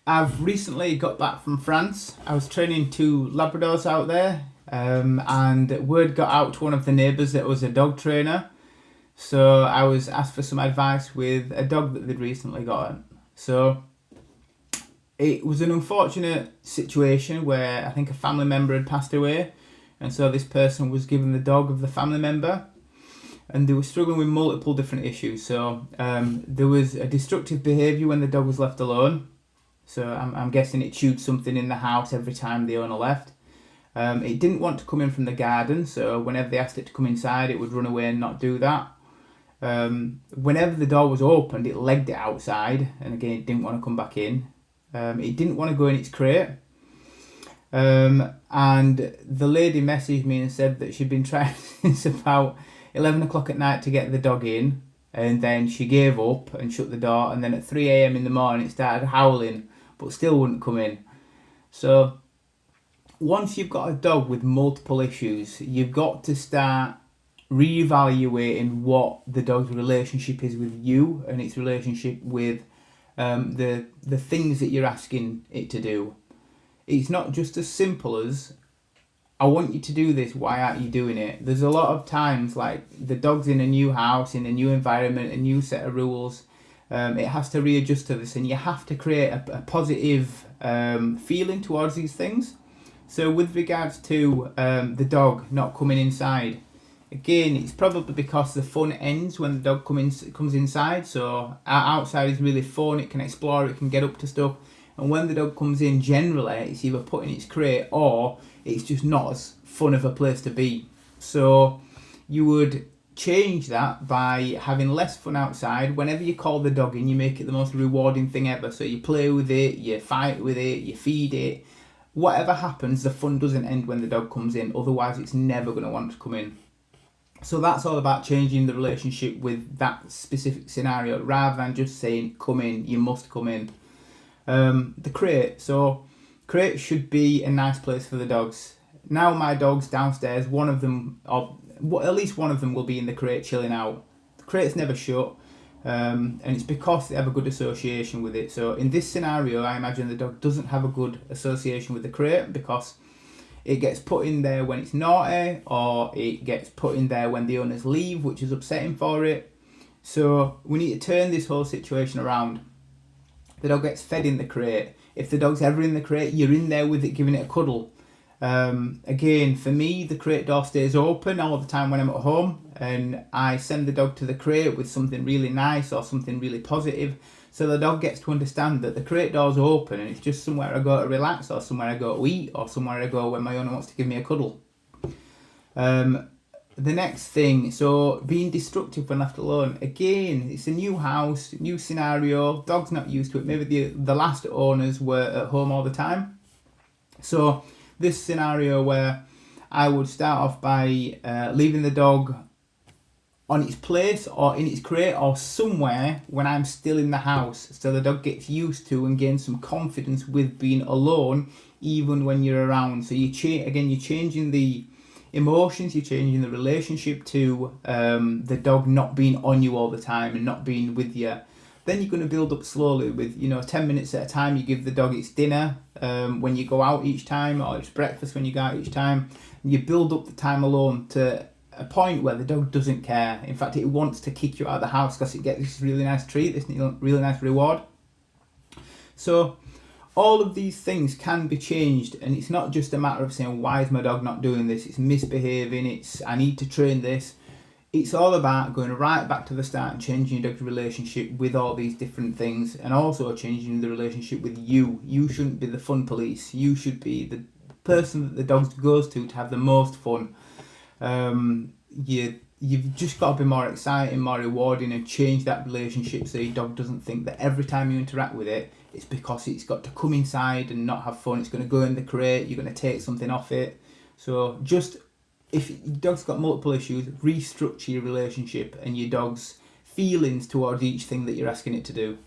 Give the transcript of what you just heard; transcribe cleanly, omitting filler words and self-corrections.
I've recently got back from France. I was training two Labradors out there, and word got out to one of the neighbours that was a dog trainer. So I was asked for some advice with a dog that they'd recently got. So it was an unfortunate situation where I think a family member had passed away, and so this person was given the dog of the family member, and they were struggling with multiple different issues. So there was a destructive behaviour when the dog was left alone. So I'm guessing it chewed something in the house every time the owner left. It didn't want to come in from the garden, so whenever they asked it to come inside, it would run away and not do that. Whenever the door was opened, it legged it outside, and again, it didn't want to come back in. It didn't want to go in its crate. And the lady messaged me and said that she'd been trying since about 11 o'clock at night to get the dog in, and then she gave up and shut the door, and then at 3 a.m. in the morning it started howling, but still wouldn't come in. So once you've got a dog with multiple issues, you've got to start reevaluating what the dog's relationship is with you and its relationship with the things that you're asking it to do. It's not just as simple as, I want you to do this, why aren't you doing it? There's a lot of times, like, the dog's in a new house, in a new environment, a new set of rules. It has to readjust to this, and you have to create a positive feeling towards these things. So with regards to the dog not coming inside, again, it's probably because the fun ends when the dog comes inside. So outside is really fun, it can explore, it can get up to stuff. And when the dog comes in, generally, it's either put in its crate or it's just not as fun of a place to be. So you would change that by having less fun outside. Whenever you call the dog in, you make it the most rewarding thing ever. So you play with it, you fight with it, you feed it. Whatever happens, the fun doesn't end when the dog comes in. Otherwise, it's never going to want to come in. So that's all about changing the relationship with that specific scenario, rather than just saying, come in, you must come in. The crate. So crate should be a nice place for the dogs. Now my dogs downstairs, one of them, or at least one of them, will be in the crate chilling out. The crate's never shut, and it's because they have a good association with it. So in this scenario, I imagine the dog doesn't have a good association with the crate because it gets put in there when it's naughty, or it gets put in there when the owners leave, which is upsetting for it. So we need to turn this whole situation around. The dog gets fed in the crate. If the dog's ever in the crate, you're in there with it, giving it a cuddle. Again, for me, the crate door stays open all the time when I'm at home, and I send the dog to the crate with something really nice or something really positive, so the dog gets to understand that the crate door's open and it's just somewhere I go to relax, or somewhere I go to eat, or somewhere I go when my owner wants to give me a cuddle. The next thing, so being destructive when left alone. Again, it's a new house, new scenario, dog's not used to it. Maybe the last owners were at home all the time. So this scenario where I would start off by leaving the dog on its place or in its crate or somewhere when I'm still in the house, so the dog gets used to and gains some confidence with being alone even when you're around. So you're changing the emotions, you're changing the relationship to the dog not being on you all the time and not being with you. Then you're going to build up slowly with 10 minutes at a time. You give the dog its dinner when you go out each time, or its breakfast when you go out each time, and you build up the time alone to a point where the dog doesn't care. In fact, it wants to kick you out of the house because it gets this really nice treat, this really nice reward. So all of these things can be changed, and it's not just a matter of saying, why is my dog not doing this? It's misbehaving, it's I need to train this. It's all about going right back to the start and changing your dog's relationship with all these different things, and also changing the relationship with you. You shouldn't be the fun police. You should be the person that the dog goes to have the most fun. You've just got to be more exciting, more rewarding, and change that relationship so your dog doesn't think that every time you interact with it, it's because it's got to come inside and not have fun. It's going to go in the crate, you're going to take something off it. So just, if your dog's got multiple issues, restructure your relationship and your dog's feelings towards each thing that you're asking it to do.